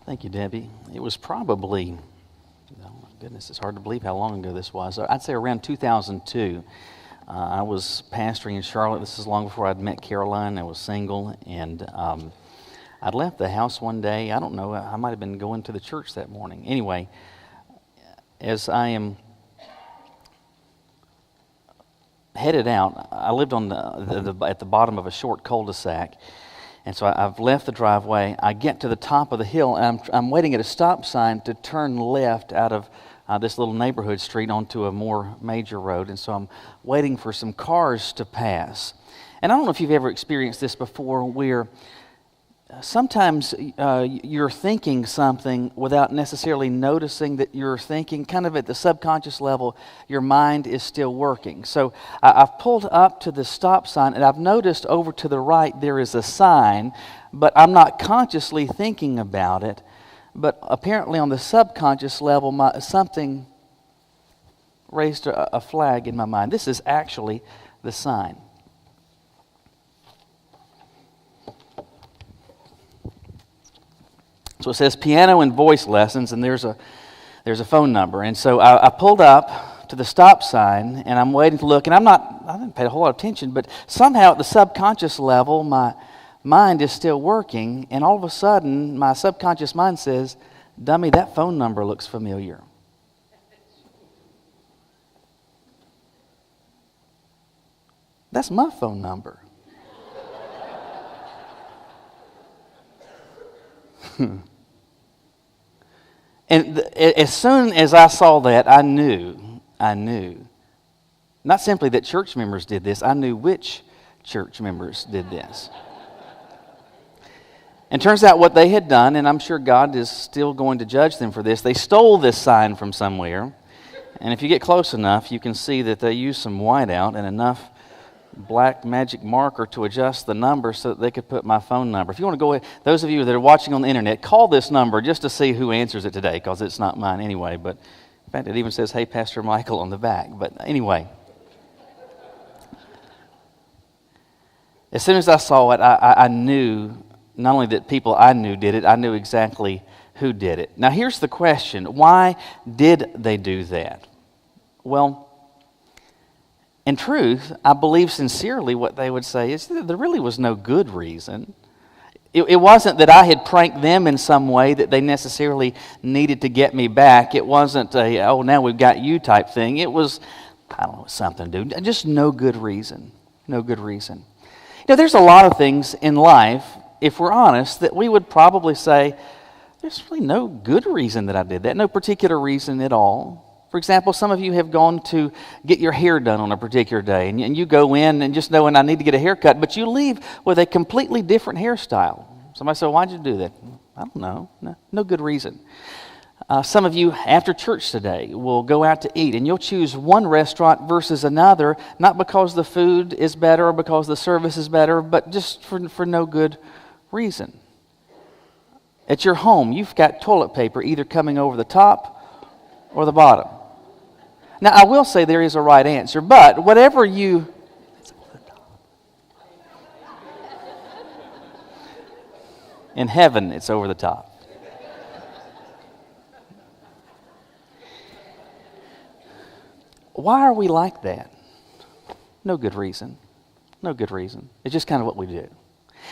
Thank you, Debbie. It was probably, oh my goodness, it's hard to believe how long ago this was. I'd say around 2002. I was pastoring in Charlotte. This is long before I'd met Caroline. I was single, and I'd left the house one day. I don't know, I might have been going to the church that morning. Anyway, as I am headed out, I lived on at the bottom of a short cul-de-sac. And so I've left the driveway. I get to the top of the hill, and I'm waiting at a stop sign to turn left out of this little neighborhood street onto a more major road. And so I'm waiting for some cars to pass. And I don't know if you've ever experienced this before, where sometimes you're thinking something without necessarily noticing that you're thinking. Kind of at the subconscious level, your mind is still working. So I've pulled up to the stop sign, and I've noticed over to the right there is a sign, but I'm not consciously thinking about it. But apparently on the subconscious level, something raised a flag in my mind. This is actually the sign. So it says piano and voice lessons, and there's a phone number. And so I pulled up to the stop sign, and I'm waiting to look, and I didn't pay a whole lot of attention, but somehow at the subconscious level, my mind is still working, and all of a sudden, my subconscious mind says, "Dummy, that phone number looks familiar." That's my phone number. And as soon as I saw that, I knew, not simply that church members did this, I knew which church members did this. And turns out what they had done, and I'm sure God is still going to judge them for this, they stole this sign from somewhere. And if you get close enough, you can see that they used some whiteout and enough black magic marker to adjust the number so that they could put my phone number. If you want to go ahead, those of you that are watching on the internet, call this number just to see who answers it today, because it's not mine anyway. But in fact, it even says, "Hey, Pastor Michael" on the back. But anyway, as soon as I saw it, I knew not only that people I knew did it, I knew exactly who did it. Now here's the question: why did they do that? Well, in truth, I believe sincerely what they would say is there really was no good reason. It wasn't that I had pranked them in some way that they necessarily needed to get me back. It wasn't a, "oh, now we've got you" type thing. It was, I don't know, something to do. Just no good reason. No good reason. You know, there's a lot of things in life, if we're honest, that we would probably say, there's really no good reason that I did that. No particular reason at all. For example, some of you have gone to get your hair done on a particular day, and you go in and just knowing I need to get a haircut, but you leave with a completely different hairstyle. Somebody said, "Why'd you do that?" I don't know. No good reason. Some of you, after church today, will go out to eat, and you'll choose one restaurant versus another, not because the food is better or because the service is better, but just for no good reason. At your home, you've got toilet paper either coming over the top or the bottom. Now, I will say there is a right answer, but whatever you... In heaven, it's over the top. Why are we like that? No good reason. No good reason. It's just kind of what we do.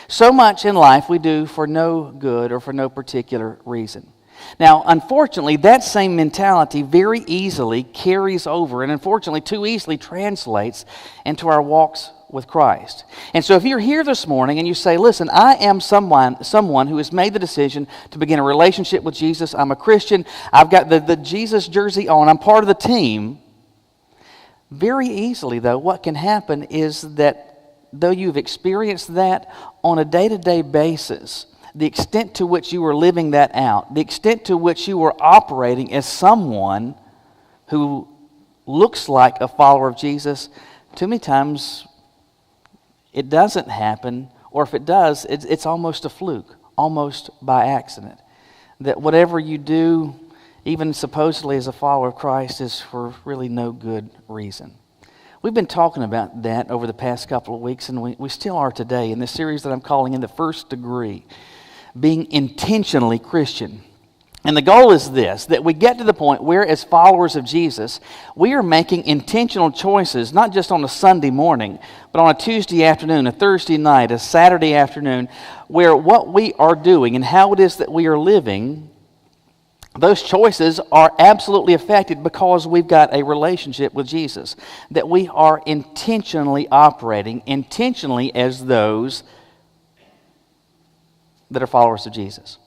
So much in life we do for no good or for no particular reason. Now, unfortunately, that same mentality very easily carries over and unfortunately too easily translates into our walks with Christ. And so if you're here this morning and you say, "Listen, I am someone who has made the decision to begin a relationship with Jesus. I'm a Christian. I've got the Jesus jersey on. I'm part of the team." Very easily, though, what can happen is that though you've experienced that on a day-to-day basis, the extent to which you were living that out, the extent to which you were operating as someone who looks like a follower of Jesus, too many times it doesn't happen, or if it does, it's almost a fluke, almost by accident. That whatever you do, even supposedly as a follower of Christ, is for really no good reason. We've been talking about that over the past couple of weeks, and we still are today in this series that I'm calling In the First Degree. being intentionally Christian. And the goal is this, that we get to the point where, as followers of Jesus, we are making intentional choices, not just on a Sunday morning, but on a Tuesday afternoon, a Thursday night, a Saturday afternoon, where what we are doing and how it is that we are living, those choices are absolutely affected because we've got a relationship with Jesus. That we are intentionally operating, intentionally as those that are followers of Jesus.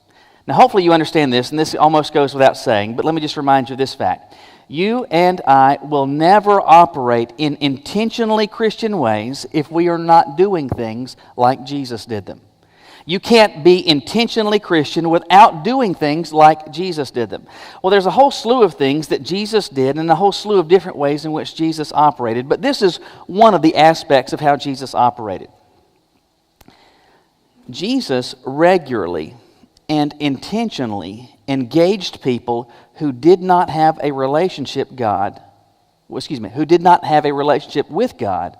Now, hopefully you understand this, and this almost goes without saying, but let me just remind you of this fact. You and I will never operate in intentionally Christian ways if we are not doing things like Jesus did them. You can't be intentionally Christian without doing things like Jesus did them. Well, there's a whole slew of things that Jesus did and a whole slew of different ways in which Jesus operated, but this is one of the aspects of how Jesus operated. Jesus regularly and intentionally engaged people who did not have a relationship who did not have a relationship with God,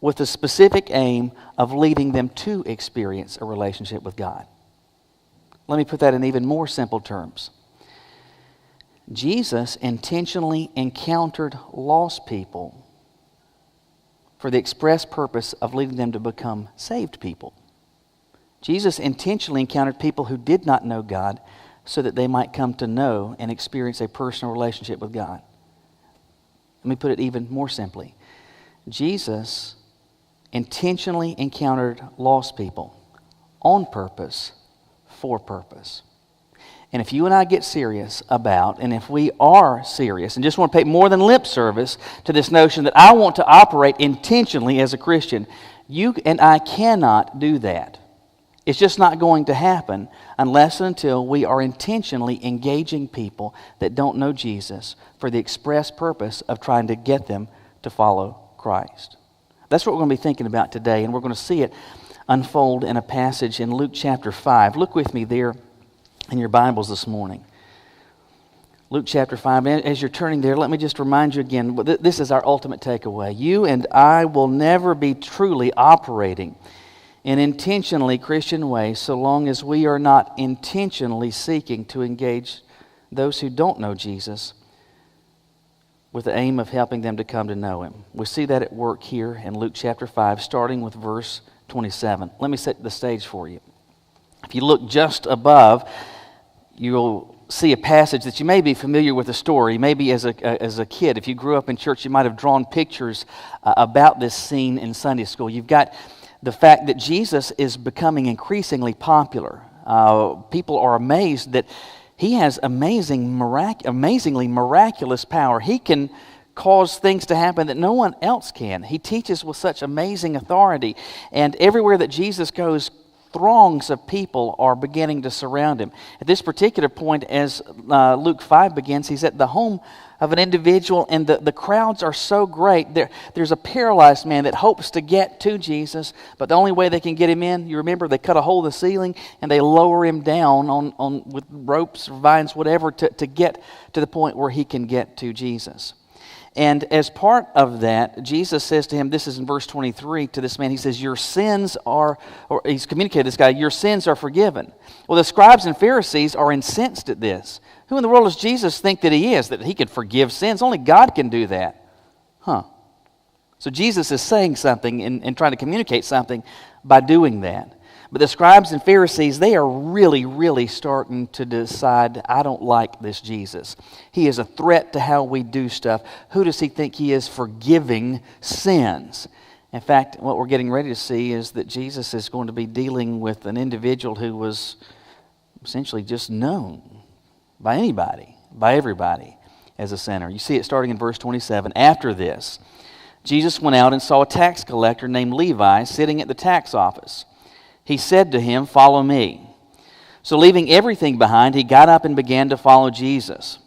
with the specific aim of leading them to experience a relationship with God. Let me put that in even more simple terms. Jesus intentionally encountered lost people for the express purpose of leading them to become saved people. Jesus intentionally encountered people who did not know God so that they might come to know and experience a personal relationship with God. Let me put it even more simply. Jesus intentionally encountered lost people on purpose, for purpose. And if you and I get serious about, and if we are serious and just want to pay more than lip service to this notion that I want to operate intentionally as a Christian, you and I cannot do that. It's just not going to happen unless and until we are intentionally engaging people that don't know Jesus for the express purpose of trying to get them to follow Christ. That's what we're going to be thinking about today, and we're going to see it unfold in a passage in Luke chapter 5. Look with me there in your Bibles this morning. Luke chapter 5. As you're turning there, let me just remind you again, this is our ultimate takeaway. You and I will never be truly operating in intentionally Christian ways so long as we are not intentionally seeking to engage those who don't know Jesus with the aim of helping them to come to know Him. We see that at work here in Luke chapter 5, starting with verse 27. Let me set the stage for you. If you look just above, you'll see a passage that you may be familiar with the story. Maybe as a kid, if you grew up in church, you might have drawn pictures about this scene in Sunday school. You've got the fact that Jesus is becoming increasingly popular. People are amazed that He has amazingly miraculous power. He can cause things to happen that no one else can. He teaches with such amazing authority. And everywhere that Jesus goes, throngs of people are beginning to surround Him. At this particular point, as Luke 5 begins, He's at the home of an individual, and the crowds are so great. There's a paralyzed man that hopes to get to Jesus, but the only way they can get him in, you remember, they cut a hole in the ceiling and they lower him down on with ropes or vines, whatever, to get to the point where he can get to Jesus. And as part of that, Jesus says to him, this is in verse 23, to this man, He says, your sins are, or He's communicated to this guy, your sins are forgiven. Well, the scribes and Pharisees are incensed at this. Who in the world does Jesus think that He is, that He could forgive sins? Only God can do that. So Jesus is saying something and trying to communicate something by doing that. But the scribes and Pharisees, they are really, really starting to decide, I don't like this Jesus. He is a threat to how we do stuff. Who does He think He is, forgiving sins? In fact, what we're getting ready to see is that Jesus is going to be dealing with an individual who was essentially just known by anybody, by everybody, as a sinner. You see it starting in verse 27. After this, Jesus went out and saw a tax collector named Levi sitting at the tax office. He said to him, follow me. So leaving everything behind, he got up and began to follow Jesus.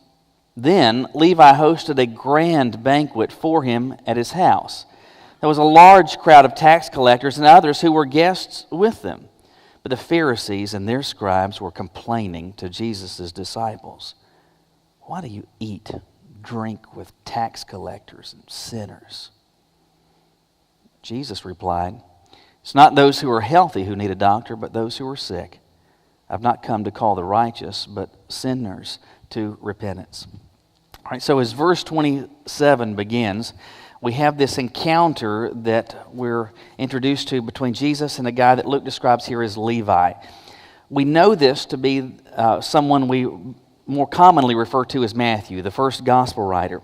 Then Levi hosted a grand banquet for him at his house. There was a large crowd of tax collectors and others who were guests with them. But the Pharisees and their scribes were complaining to Jesus' disciples, why do you eat, drink with tax collectors and sinners? Jesus replied, it's not those who are healthy who need a doctor, but those who are sick. I've not come to call the righteous, but sinners to repentance. All right, so as verse 27 begins, we have this encounter that we're introduced to between Jesus and a guy that Luke describes here as Levi. We know this to be someone we more commonly refer to as Matthew, the first gospel writer.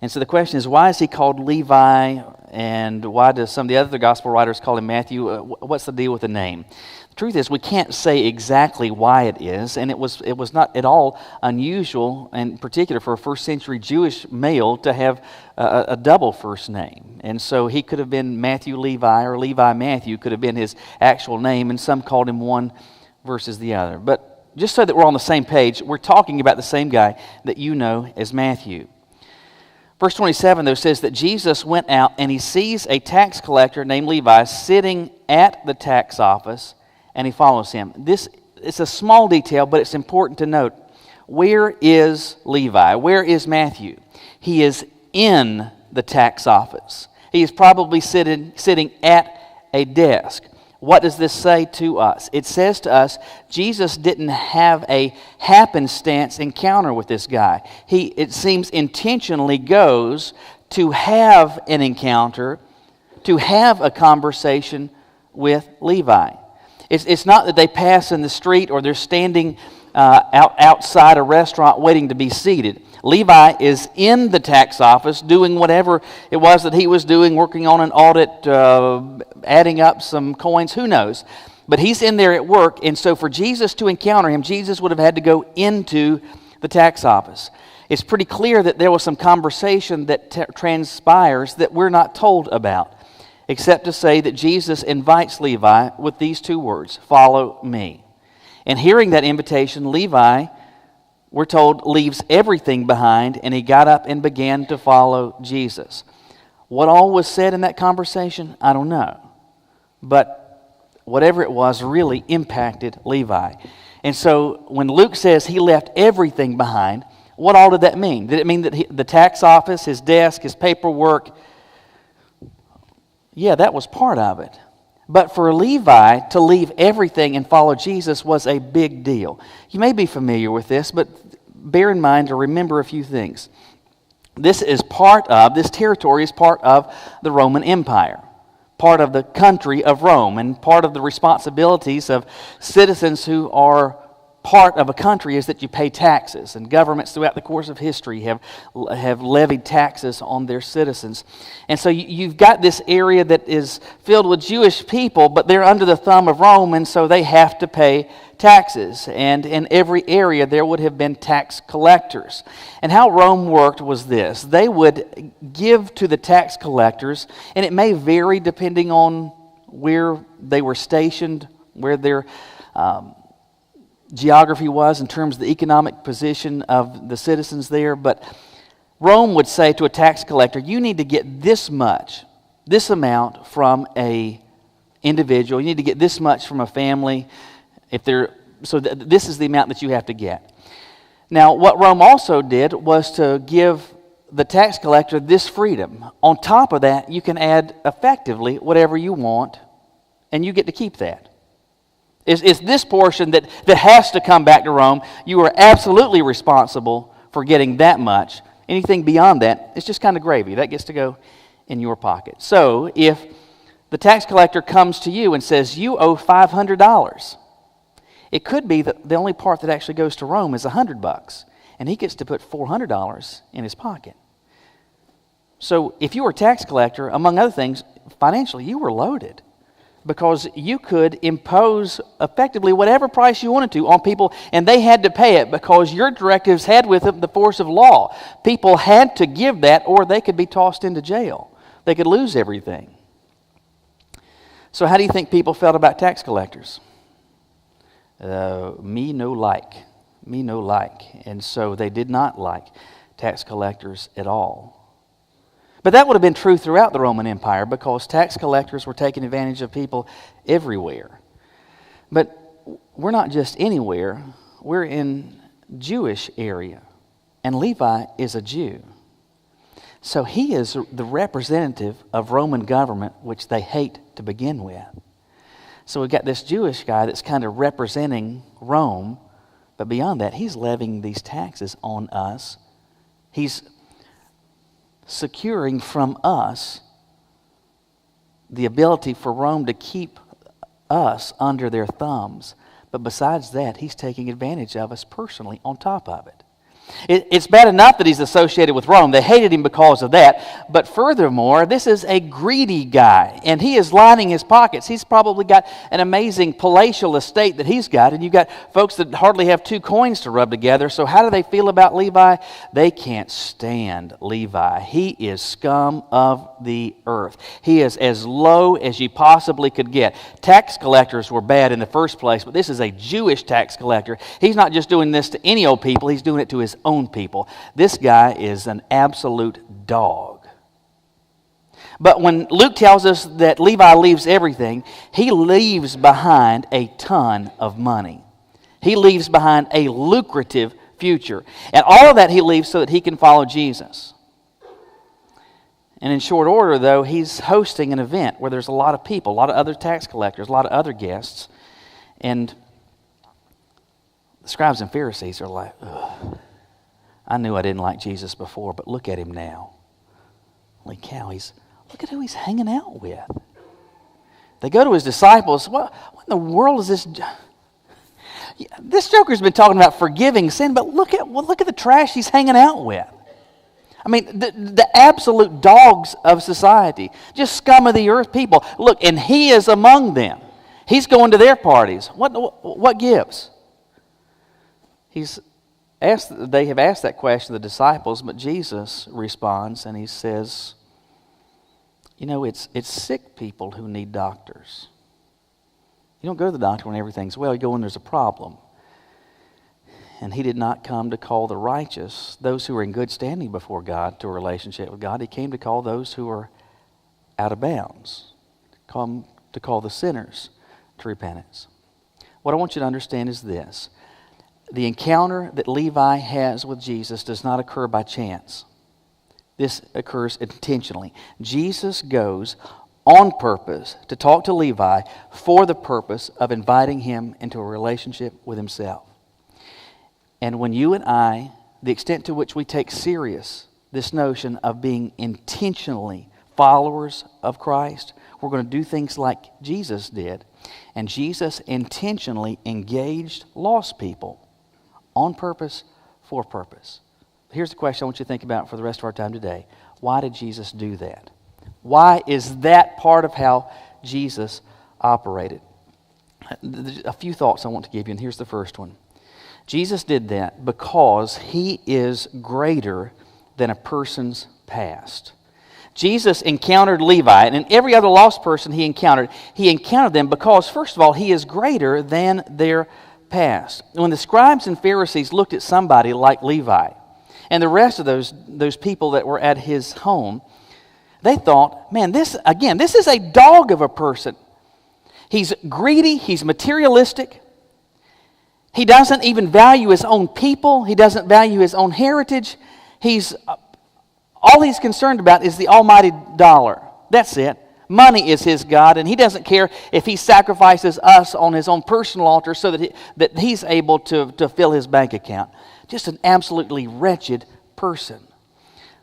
And so the question is, why is he called Levi, and why do some of the other gospel writers call him Matthew? What's the deal with the name? The truth is, we can't say exactly why it is, and it was not at all unusual, in particular for a first century Jewish male, to have a double first name. And so he could have been Matthew Levi, or Levi Matthew could have been his actual name, and some called him one versus the other. But just so that we're on the same page, we're talking about the same guy that you know as Matthew. Verse 27, though, says that Jesus went out and he sees a tax collector named Levi sitting at the tax office, and he follows him. It's a small detail, but it's important to note. Where is Levi? Where is Matthew? He is in the tax office. He is probably sitting at a desk. What does this say to us? It says to us, Jesus didn't have a happenstance encounter with this guy. He, it seems, intentionally goes to have an encounter, to have a conversation with Levi. It's not that they pass in the street or they're standing outside a restaurant waiting to be seated. Levi is in the tax office doing whatever it was that he was doing, working on an audit, adding up some coins, who knows. But he's in there at work, and so for Jesus to encounter him, Jesus would have had to go into the tax office. It's pretty clear that there was some conversation that transpires that we're not told about, except to say that Jesus invites Levi with these two words, "Follow me." And hearing that invitation, Levi, we're told, leaves everything behind, and he got up and began to follow Jesus. What all was said in that conversation, I don't know. But whatever it was really impacted Levi. And so when Luke says he left everything behind, what all did that mean? Did it mean that the tax office, his desk, his paperwork? Yeah, that was part of it. But for Levi to leave everything and follow Jesus was a big deal. You may be familiar with this, but bear in mind or remember a few things. This territory is part of the Roman Empire, part of the country of Rome, and part of the responsibilities of citizens who are part of a country is that you pay taxes, and governments throughout the course of history have levied taxes on their citizens. And so you've got this area that is filled with Jewish people, but they're under the thumb of Rome, and so they have to pay taxes. And in every area there would have been tax collectors. And how Rome worked was this: they would give to the tax collectors, and it may vary depending on where they were stationed, where their geography was in terms of the economic position of the citizens there, but Rome would say to a tax collector, you need to get this amount from a individual, you need to get this much from a family, this is the amount that you have to get. Now, what Rome also did was to give the tax collector this freedom. On top of that, you can add effectively whatever you want, and you get to keep that. It's this portion that has to come back to Rome. You are absolutely responsible for getting that much. Anything beyond that, it's just kind of gravy. That gets to go in your pocket. So if the tax collector comes to you and says, you owe $500, it could be that the only part that actually goes to Rome is $100, and he gets to put $400 in his pocket. So if you were a tax collector, among other things, financially, you were loaded, because you could impose effectively whatever price you wanted to on people, and they had to pay it because your directives had with them the force of law. People had to give that, or they could be tossed into jail. They could lose everything. So how do you think people felt about tax collectors? Me no like. And so they did not like tax collectors at all. But that would have been true throughout the Roman Empire, because tax collectors were taking advantage of people everywhere. But we're not just anywhere. We're in Jewish area. And Levi is a Jew. So he is the representative of Roman government, which they hate to begin with. So we've got this Jewish guy that's kind of representing Rome, but beyond that, he's levying these taxes on us. He's securing from us the ability for Rome to keep us under their thumbs. But besides that, he's taking advantage of us personally on top of it. It's bad enough that he's associated with Rome. They hated him because of that. But furthermore, this is a greedy guy, and he is lining his pockets. He's probably got an amazing palatial estate that he's got, and you've got folks that hardly have 2 coins to rub together. So how do they feel about Levi? They can't stand Levi. He is scum of the earth. He is as low as you possibly could get. Tax collectors were bad in the first place, but this is a Jewish tax collector. He's not just doing this to any old people. He's doing it to his own people. This guy is an absolute dog. But when Luke tells us that Levi leaves everything, he leaves behind a ton of money. He leaves behind a lucrative future. And all of that he leaves so that he can follow Jesus. And in short order, though, he's hosting an event where there's a lot of people, a lot of other tax collectors, a lot of other guests. And the scribes and Pharisees are like, ugh. I knew I didn't like Jesus before, but look at him now. Holy cow, look at who he's hanging out with. They go to his disciples. What in the world is this? This joker's been talking about forgiving sin, but look at the trash he's hanging out with. I mean, the absolute dogs of society, just scum of the earth people. Look, and he is among them. He's going to their parties. What gives? They have asked that question to the disciples, but Jesus responds and he says, it's sick people who need doctors. You don't go to the doctor when everything's well. You go when there's a problem. And he did not come to call the righteous, those who are in good standing before God, to a relationship with God. He came to call those who are out of bounds, to call the sinners to repentance. What I want you to understand is this. The encounter that Levi has with Jesus does not occur by chance. This occurs intentionally. Jesus goes on purpose to talk to Levi for the purpose of inviting him into a relationship with himself. And when you and I, the extent to which we take serious this notion of being intentionally followers of Christ, we're going to do things like Jesus did. And Jesus intentionally engaged lost people. On purpose, for purpose. Here's the question I want you to think about for the rest of our time today. Why did Jesus do that? Why is that part of how Jesus operated? A few thoughts I want to give you, and here's the first one. Jesus did that because he is greater than a person's past. Jesus encountered Levi, and every other lost person he encountered them because, first of all, he is greater than their past. When the scribes and Pharisees looked at somebody like Levi and the rest of those people that were at his home, they thought, man, this is a dog of a person. He's greedy, he's materialistic. He doesn't even value his own people. He doesn't value his own heritage. All he's concerned about is the almighty dollar. That's it. Money is his God, and he doesn't care if he sacrifices us on his own personal altar so that he's able to fill his bank account. Just an absolutely wretched person.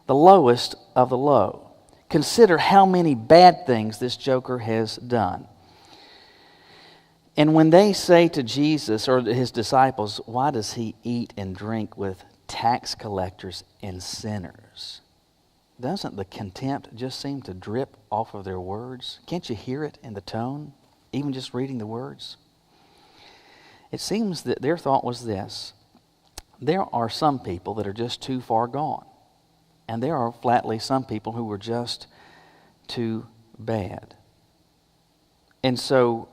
The lowest of the low. Consider how many bad things this joker has done. And when they say to Jesus or his disciples, why does he eat and drink with tax collectors and sinners? Doesn't the contempt just seem to drip off of their words? Can't you hear it in the tone, even just reading the words? It seems that their thought was this. There are some people that are just too far gone. And there are flatly some people who were just too bad. And so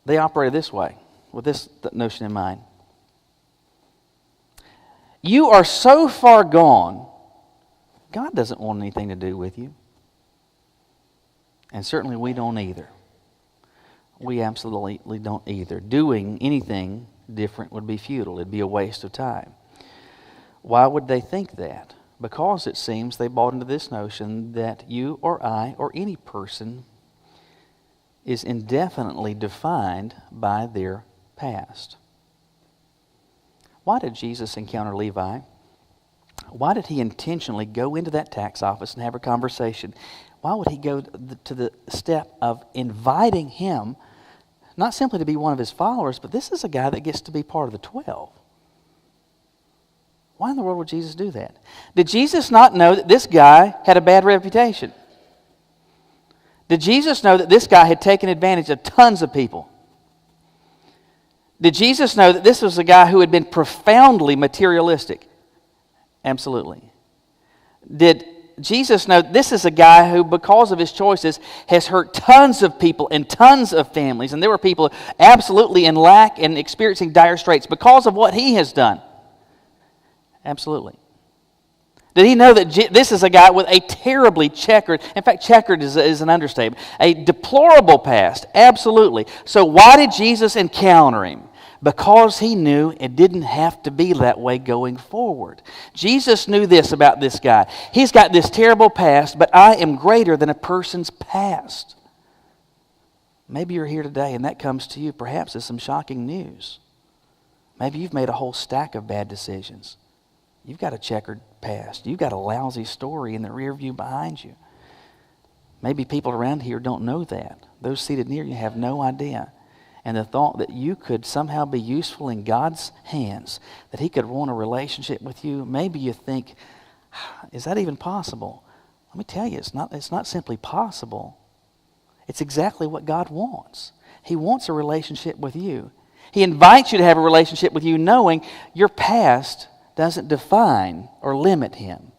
they operated this way, with this notion in mind. You are so far gone, God doesn't want anything to do with you. And certainly we don't either. We absolutely don't either. Doing anything different would be futile. It'd be a waste of time. Why would they think that? Because it seems they bought into this notion that you or I or any person is indefinitely defined by their past. Why did Jesus encounter Levi? Why did he intentionally go into that tax office and have a conversation? Why would he go to the step of inviting him, not simply to be one of his followers, but this is a guy that gets to be part of the 12? Why in the world would Jesus do that? Did Jesus not know that this guy had a bad reputation? Did Jesus know that this guy had taken advantage of tons of people? Did Jesus know that this was a guy who had been profoundly materialistic? Absolutely. Did Jesus know this is a guy who, because of his choices, has hurt tons of people and tons of families, and there were people absolutely in lack and experiencing dire straits because of what he has done? Absolutely. Did he know that this is a guy with a terribly checkered, in fact, checkered is an understatement, a deplorable past? Absolutely. So why did Jesus encounter him? Because he knew it didn't have to be that way going forward. Jesus knew this about this guy. He's got this terrible past, but I am greater than a person's past. Maybe you're here today and that comes to you perhaps as some shocking news. Maybe you've made a whole stack of bad decisions. You've got a checkered past. You've got a lousy story in the rear view behind you. Maybe people around here don't know that. Those seated near you have no idea. And the thought that you could somehow be useful in God's hands, that he could want a relationship with you, maybe you think, is that even possible? Let me tell you, it's not simply possible. It's exactly what God wants. He wants a relationship with you. He invites you to have a relationship with you knowing your past doesn't define or limit him.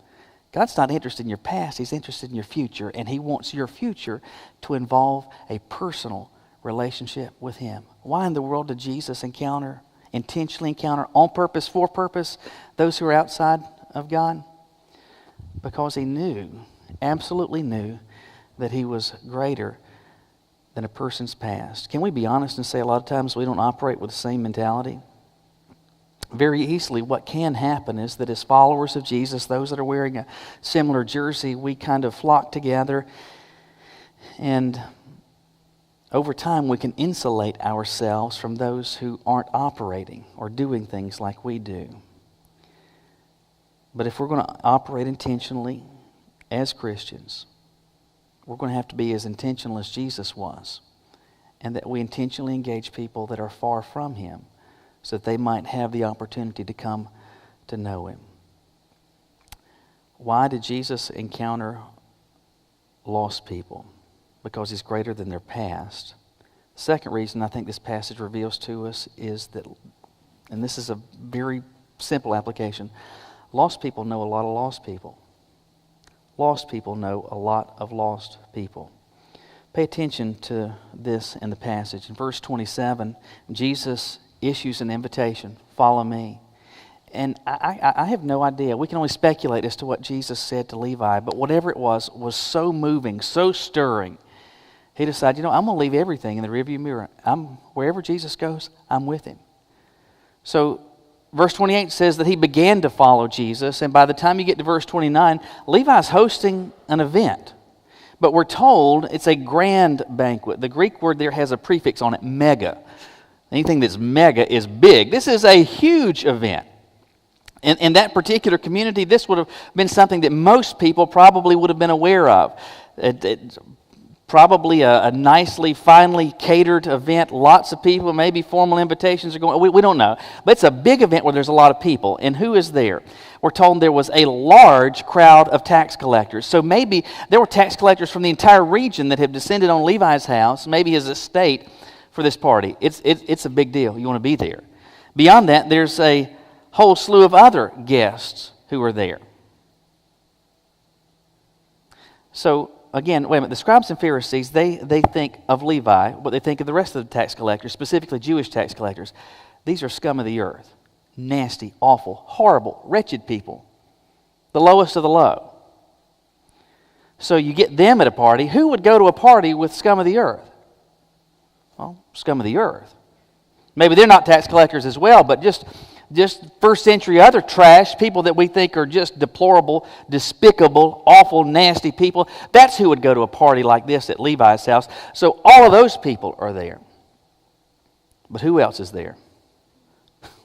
God's not interested in your past, he's interested in your future, and he wants your future to involve a personal relationship with him. Why in the world did Jesus intentionally encounter, on purpose, for purpose, those who are outside of God? Because he knew, absolutely knew, that he was greater than a person's past. Can we be honest and say a lot of times we don't operate with the same mentality? Very easily, what can happen is that as followers of Jesus, those that are wearing a similar jersey, we kind of flock together, and over time we can insulate ourselves from those who aren't operating or doing things like we do. But if we're going to operate intentionally as Christians, we're going to have to be as intentional as Jesus was, and that we intentionally engage people that are far from him, so that they might have the opportunity to come to know him. Why did Jesus encounter lost people? Because he's greater than their past. The second reason I think this passage reveals to us is that, and this is a very simple application, lost people know a lot of lost people. Lost people know a lot of lost people. Pay attention to this in the passage. In verse 27, Jesus issues an invitation, follow me. And I have no idea. We can only speculate as to what Jesus said to Levi, but whatever it was so moving, so stirring. He decided, I'm going to leave everything in the rearview mirror. Wherever Jesus goes, I'm with him. So verse 28 says that he began to follow Jesus, and by the time you get to verse 29, Levi's hosting an event. But we're told it's a grand banquet. The Greek word there has a prefix on it, mega. Anything that's mega is big. This is a huge event. In that particular community, this would have been something that most people probably would have been aware of. Probably a nicely, finely catered event. Lots of people, maybe formal invitations are going. We don't know. But it's a big event where there's a lot of people. And who is there? We're told there was a large crowd of tax collectors. So maybe there were tax collectors from the entire region that have descended on Levi's house, maybe his estate, for this party. It's a big deal. You want to be there. Beyond that, there's a whole slew of other guests who are there. So, again, wait a minute. The scribes and Pharisees, they think of Levi, what they think of the rest of the tax collectors, specifically Jewish tax collectors. These are scum of the earth. Nasty, awful, horrible, wretched people. The lowest of the low. So you get them at a party. Who would go to a party with scum of the earth? Well, scum of the earth. Maybe they're not tax collectors as well, but just just first century other trash, people that we think are just deplorable, despicable, awful, nasty people. That's who would go to a party like this at Levi's house. So all of those people are there. But who else is there?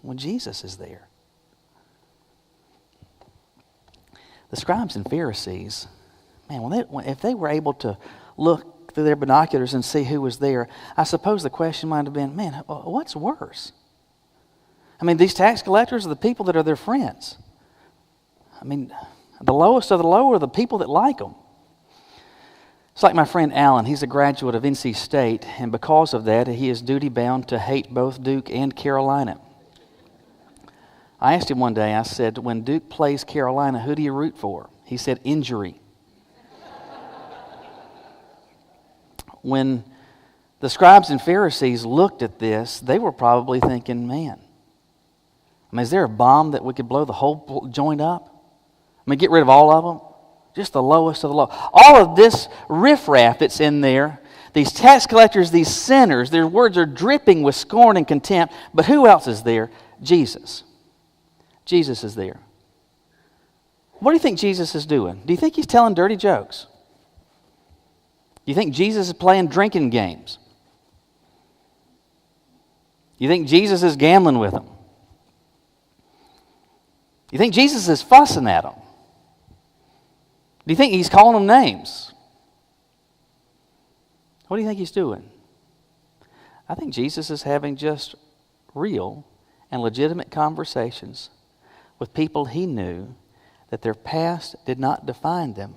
Well, Jesus is there. The scribes and Pharisees, man, if they were able to look through their binoculars and see who was there, I suppose the question might have been, man, what's worse? I mean, these tax collectors are the people that are their friends. I mean, the lowest of the low are the people that like them. It's like my friend Alan. He's a graduate of NC State, and because of that, he is duty-bound to hate both Duke and Carolina. I asked him one day, I said, when Duke plays Carolina, who do you root for? He said, injury. When the scribes and Pharisees looked at this, they were probably thinking, man, I mean, is there a bomb that we could blow the whole joint up? I mean, get rid of all of them? Just the lowest of the low. All of this riffraff that's in there, these tax collectors, these sinners, their words are dripping with scorn and contempt. But who else is there? Jesus. Jesus is there. What do you think Jesus is doing? Do you think he's telling dirty jokes? Do you think Jesus is playing drinking games? Do you think Jesus is gambling with them? Do you think Jesus is fussing at them? Do you think he's calling them names? What do you think he's doing? I think Jesus is having just real and legitimate conversations with people he knew that their past did not define them,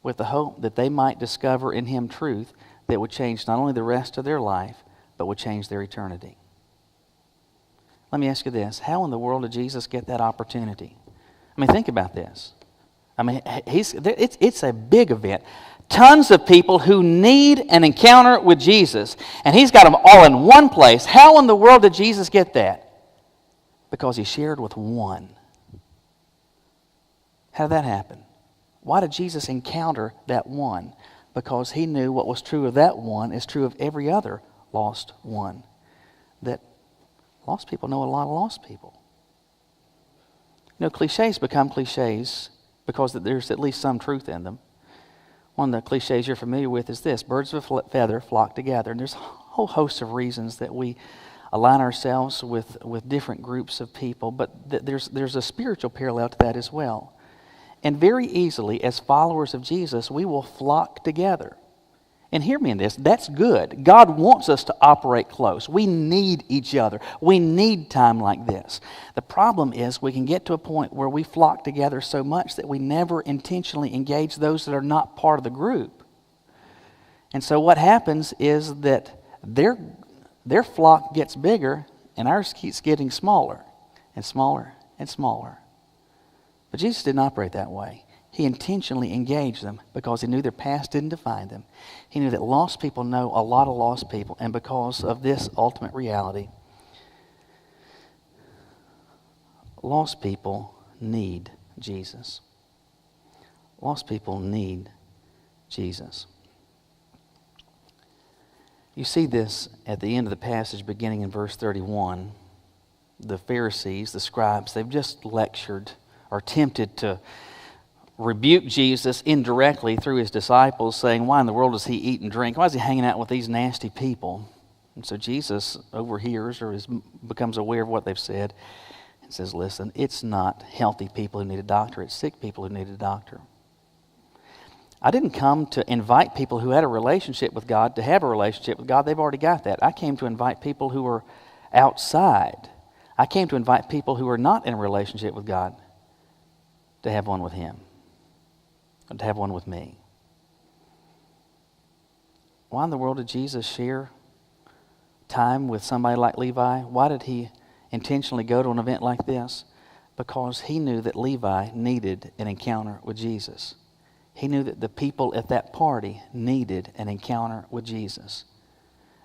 with the hope that they might discover in him truth that would change not only the rest of their life, but would change their eternity. Let me ask you this. How in the world did Jesus get that opportunity? I mean, think about this. I mean, it's a big event. Tons of people who need an encounter with Jesus, and he's got them all in one place. How in the world did Jesus get that? Because he shared with one. How did that happen? Why did Jesus encounter that one? Because he knew what was true of that one is true of every other lost one. That lost people know a lot of lost people. You know, cliches become cliches because there's at least some truth in them. One of the cliches you're familiar with is this: birds of a feather flock together. And there's a whole host of reasons that we align ourselves with different groups of people, but there's a spiritual parallel to that as well. And very easily, as followers of Jesus, we will flock together. And hear me in this, that's good. God wants us to operate close. We need each other. We need time like this. The problem is we can get to a point where we flock together so much that we never intentionally engage those that are not part of the group. And so what happens is that their flock gets bigger and ours keeps getting smaller and smaller and smaller. But Jesus didn't operate that way. He intentionally engaged them because he knew their past didn't define them. He knew that lost people know a lot of lost people, and because of this ultimate reality, lost people need Jesus. Lost people need Jesus. You see this at the end of the passage beginning in verse 31. The Pharisees, the scribes, they've just lectured or attempted to rebuke Jesus indirectly through his disciples, saying, why in the world does he eat and drink? Why is he hanging out with these nasty people? And so Jesus overhears or becomes aware of what they've said and says, listen, it's not healthy people who need a doctor, it's sick people who need a doctor. I didn't come to invite people who had a relationship with God to have a relationship with God. They've already got that. I came to invite people who are outside. I came to invite people who are not in a relationship with God to have one with him, to have one with me. Why in the world did Jesus share time with somebody like Levi? Why did he intentionally go to an event like this? Because he knew that Levi needed an encounter with Jesus. He knew that the people at that party needed an encounter with Jesus,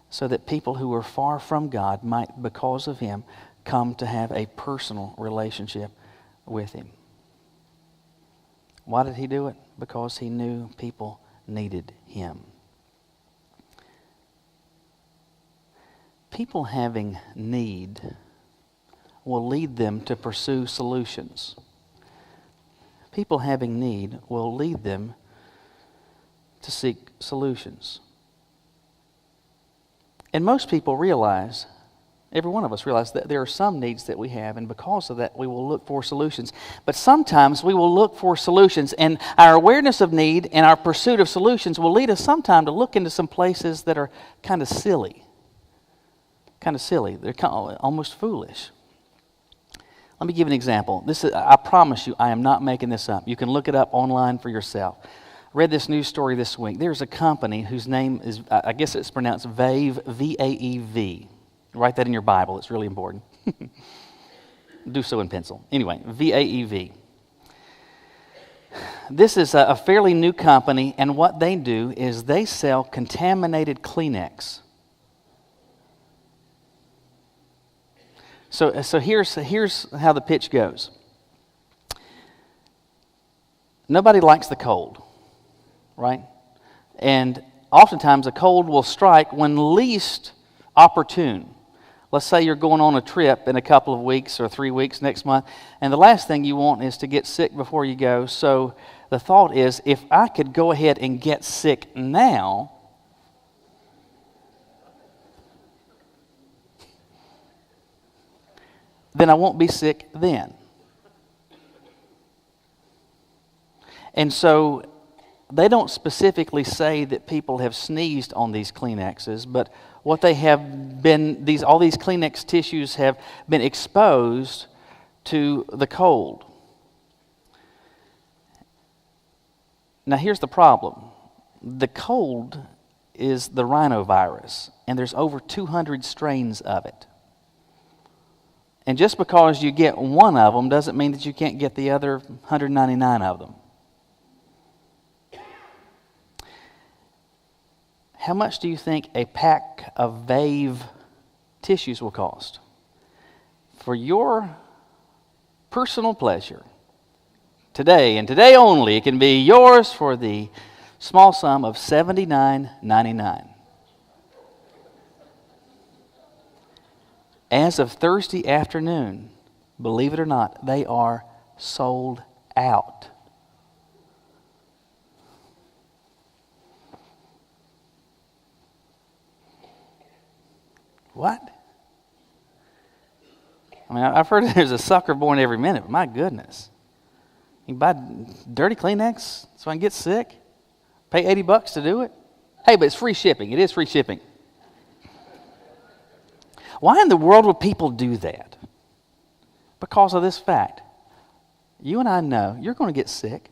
so that people who were far from God might, because of him, come to have a personal relationship with him. Why did he do it? Because he knew people needed him. People having need will lead them to pursue solutions. People having need will lead them to seek solutions. And most people realize, every one of us realize, that there are some needs that we have, and because of that we will look for solutions. But sometimes we will look for solutions, and our awareness of need and our pursuit of solutions will lead us sometime to look into some places that are kind of silly. They're almost foolish. Let me give you an example. I promise you, I am not making this up. You can look it up online for yourself. I read this news story this week. There's a company whose name is, I guess it's pronounced Vaev, V-A-E-V. Write that in your Bible. It's really important. Do so in pencil. Anyway, V-A-E-V. This is a fairly new company, and what they do is they sell contaminated Kleenex. So here's how the pitch goes. Nobody likes the cold, right? And oftentimes a cold will strike when least opportune. Let's say you're going on a trip in a couple of weeks or 3 weeks next month, and the last thing you want is to get sick before you go. So the thought is, if I could go ahead and get sick now, then I won't be sick then. And so they don't specifically say that people have sneezed on these Kleenexes, but what they have been, all these Kleenex tissues have been exposed to the cold. Now here's the problem. The cold is the rhinovirus, and there's over 200 strains of it. And just because you get one of them doesn't mean that you can't get the other 199 of them. How much do you think a pack of Vaev tissues will cost? For your personal pleasure, today and today only, it can be yours for the small sum of $79.99. As of Thursday afternoon, believe it or not, they are sold out. What? I mean, I've heard there's a sucker born every minute, but my goodness. You can buy dirty Kleenex so I can get sick? Pay $80 to do it? Hey, but it's free shipping. It is free shipping. Why in the world would people do that? Because of this fact. You and I know you're going to get sick.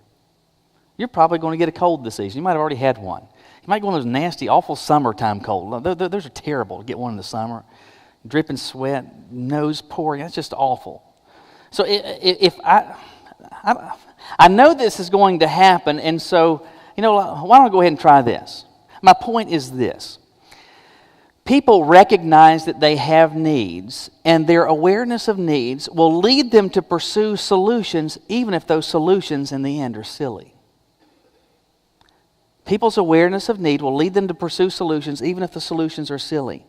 You're probably going to get a cold this season. You might have already had one. You might get one of those nasty, awful summertime colds. Those are terrible to get one in the summer. Dripping sweat, nose pouring. That's just awful. So if I know this is going to happen, and so, why don't I go ahead and try this? My point is this. People recognize that they have needs, and their awareness of needs will lead them to pursue solutions, even if those solutions in the end are silly. People's awareness of need will lead them to pursue solutions, even if the solutions are silly.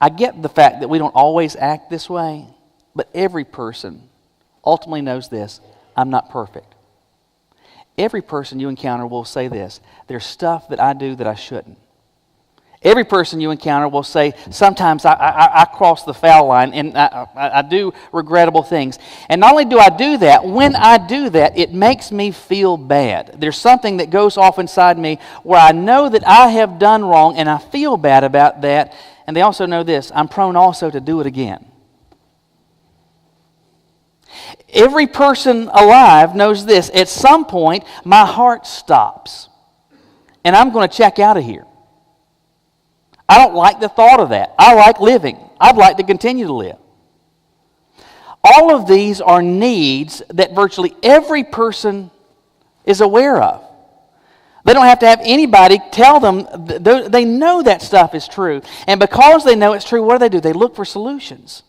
I get the fact that we don't always act this way, but every person ultimately knows this: I'm not perfect. Every person you encounter will say this: there's stuff that I do that I shouldn't. Every person you encounter will say, sometimes I cross the foul line and I do regrettable things. And not only do I do that, when I do that, it makes me feel bad. There's something that goes off inside me where I know that I have done wrong and I feel bad about that. And they also know this: I'm prone also to do it again. Every person alive knows this: at some point, my heart stops and I'm going to check out of here. I don't like the thought of that. I like living. I'd like to continue to live. All of these are needs that virtually every person is aware of. They don't have to have anybody tell them. They know that stuff is true. And because they know it's true, what do? They look for solutions.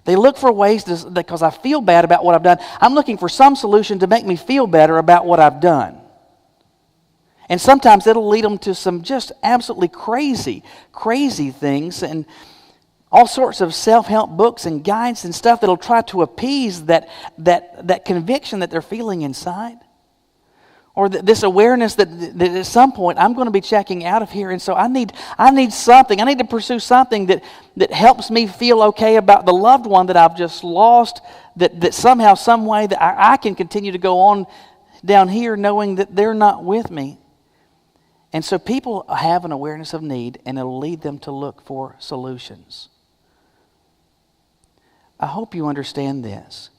They look for ways to, because I feel bad about what I've done. I'm looking for some solution to make me feel better about what I've done. And sometimes it'll lead them to some just absolutely crazy things. And all sorts of self-help books and guides and stuff that'll try to appease that conviction that they're feeling inside. Or this awareness that at some point I'm going to be checking out of here, and so I need something. I need to pursue something that helps me feel okay about the loved one that I've just lost, that somehow, some way that I can continue to go on down here knowing that they're not with me. And so people have an awareness of need, and it'll lead them to look for solutions. I hope you understand this,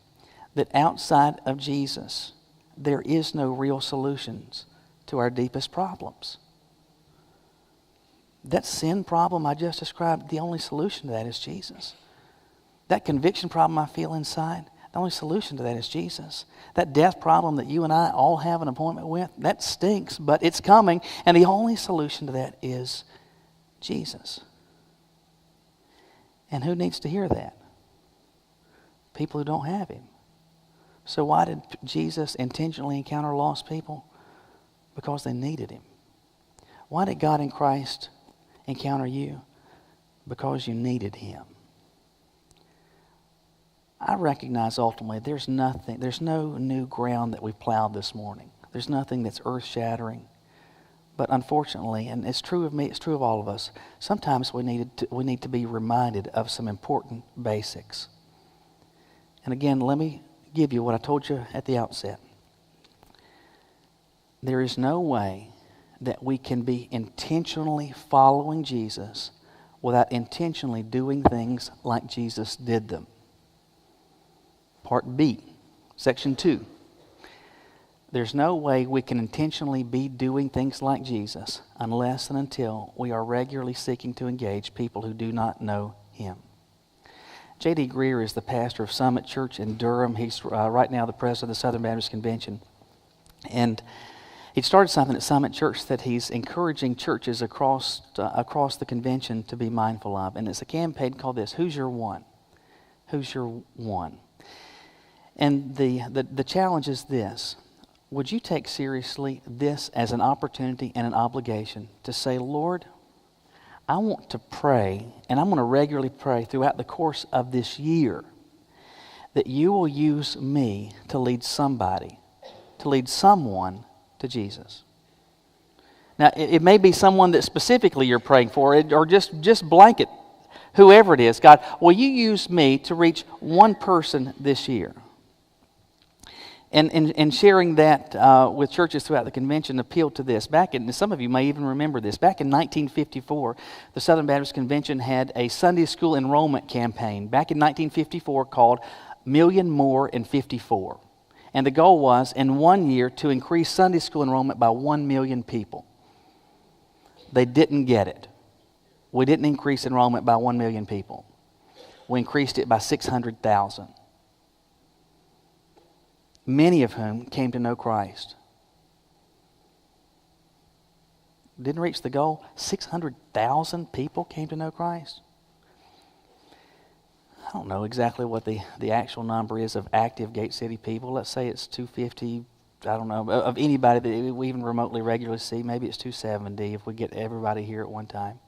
that outside of Jesus, there is no real solutions to our deepest problems. That sin problem I just described, the only solution to that is Jesus. That conviction problem I feel inside, the only solution to that is Jesus. That death problem that you and I all have an appointment with, that stinks, but it's coming, and the only solution to that is Jesus. And who needs to hear that? People who don't have Him. So why did Jesus intentionally encounter lost people? Because they needed Him. Why did God in Christ encounter you? Because you needed Him. I recognize ultimately there's no new ground that we've plowed this morning. There's nothing that's earth-shattering. But unfortunately, and it's true of me, it's true of all of us, sometimes we need to be reminded of some important basics. And again, let me give you what I told you at the outset. There is no way that we can be intentionally following Jesus without intentionally doing things like Jesus did them. Part B, Section 2. There's no way we can intentionally be doing things like Jesus unless and until we are regularly seeking to engage people who do not know Him. J.D. Greear is the pastor of Summit Church in Durham. He's right now the president of the Southern Baptist Convention. And he started something at Summit Church that he's encouraging churches across the convention to be mindful of. And it's a campaign called this, Who's Your One? Who's Your One? And the challenge is this. Would you take seriously this as an opportunity and an obligation to say, Lord, I want to pray, and I'm going to regularly pray throughout the course of this year that you will use me to lead somebody, to lead someone to Jesus. Now, it may be someone that specifically you're praying for, or just blanket, whoever it is. God, will you use me to reach one person this year? And sharing that with churches throughout the convention appealed to this. Some of you may even remember this. Back in 1954, the Southern Baptist Convention had a Sunday school enrollment campaign back in 1954 called Million More in 54. And the goal was, in 1 year, to increase Sunday school enrollment by 1 million people. They didn't get it. We didn't increase enrollment by 1 million people. We increased it by 600,000. Many of whom came to know Christ. Didn't reach the goal. 600,000 people came to know Christ. I don't know exactly what the actual number is of active Gate City people. Let's say it's 250, I don't know, of anybody that we even remotely regularly see. Maybe it's 270 if we get everybody here at one time.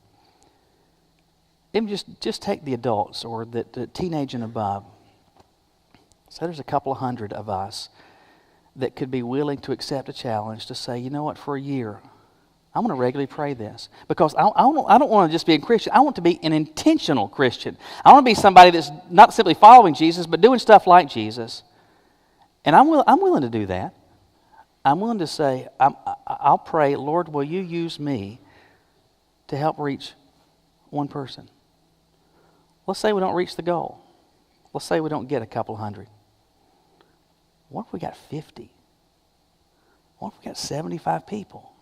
Even just take the adults or the teenage and above. So there's a couple of hundred of us that could be willing to accept a challenge to say, you know what, for a year, I'm going to regularly pray this. Because I don't want to just be a Christian. I want to be an intentional Christian. I want to be somebody that's not simply following Jesus, but doing stuff like Jesus. And I'm willing to do that. I'm willing to say, I'll pray, Lord, will you use me to help reach one person? Let's say we don't reach the goal. Let's say we don't get a couple hundred. What if we got 50? What if we got 75 people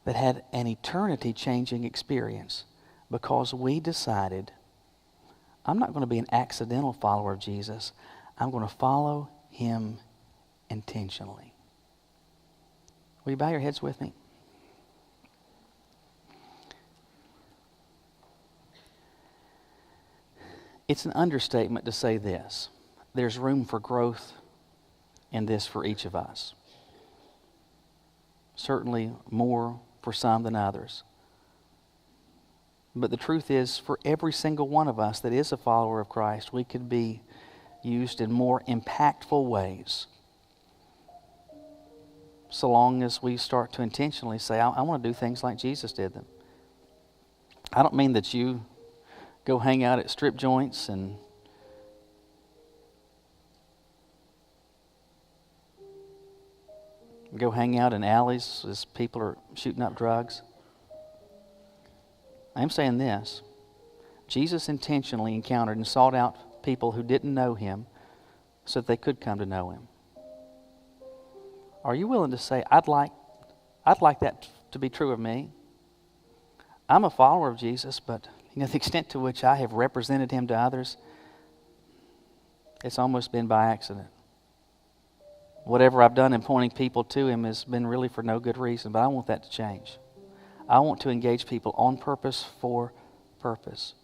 that had an eternity-changing experience because we decided, I'm not going to be an accidental follower of Jesus. I'm going to follow Him intentionally. Will you bow your heads with me? It's an understatement to say this. There's room for growth in this for each of us. Certainly more for some than others. But the truth is, for every single one of us that is a follower of Christ, we could be used in more impactful ways, so long as we start to intentionally say, I want to do things like Jesus did them. I don't mean that you go hang out at strip joints and go hang out in alleys as people are shooting up drugs. I'm saying this. Jesus intentionally encountered and sought out people who didn't know Him so that they could come to know Him. Are you willing to say, I'd like that to be true of me? I'm a follower of Jesus, but the extent to which I have represented Him to others, it's almost been by accident. Whatever I've done in pointing people to Him has been really for no good reason, but I want that to change. I want to engage people on purpose for purpose.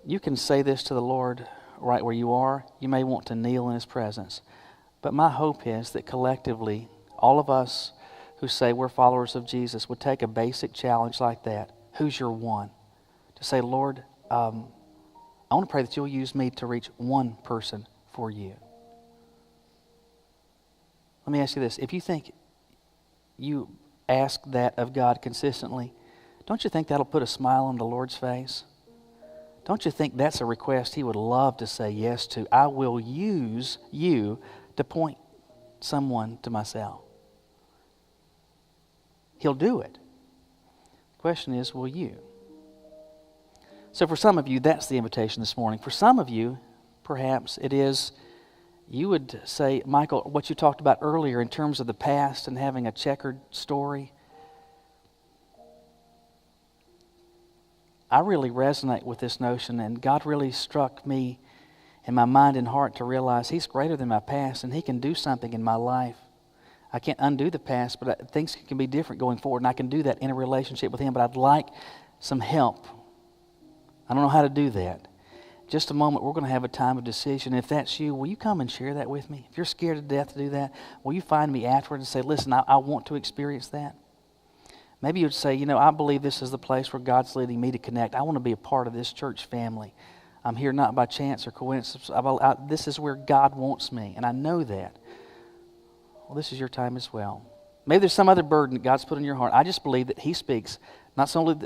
You can say this to the Lord right where you are. You may want to kneel in His presence. But my hope is that collectively, all of us who say we're followers of Jesus would take a basic challenge like that. Who's your one? To say, Lord, I want to pray that You'll use me to reach one person for You. Let me ask you this. If you think you ask that of God consistently, don't you think that'll put a smile on the Lord's face? Don't you think that's a request He would love to say yes to? I will use you to point someone to myself. He'll do it. The question is, will you? So for some of you, that's the invitation this morning. For some of you, perhaps it is, you would say, Michael, what you talked about earlier in terms of the past and having a checkered story, I really resonate with this notion, and God really struck me in my mind and heart to realize He's greater than my past, and He can do something in my life. I can't undo the past, but things can be different going forward, and I can do that in a relationship with Him, but I'd like some help. I don't know how to do that. Just a moment, we're going to have a time of decision. If that's you, will you come and share that with me? If you're scared to death to do that, will you find me afterwards and say, listen, I want to experience that? Maybe you'd say, I believe this is the place where God's leading me to connect. I want to be a part of this church family. I'm here not by chance or coincidence. This is where God wants me, and I know that. Well, this is your time as well. Maybe there's some other burden that God's put in your heart. I just believe that He speaks, not solely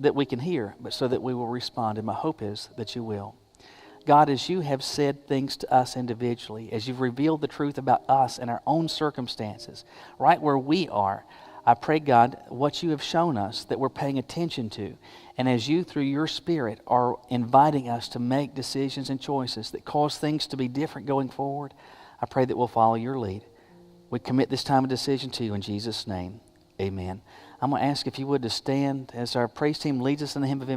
that we can hear, but so that we will respond. And my hope is that you will. God, as You have said things to us individually, as You've revealed the truth about us and our own circumstances, right where we are, I pray, God, what You have shown us that we're paying attention to. And as You, through Your Spirit, are inviting us to make decisions and choices that cause things to be different going forward, I pray that we'll follow Your lead. We commit this time of decision to You in Jesus' name. Amen. I'm going to ask if you would to stand as our praise team leads us in the hymn of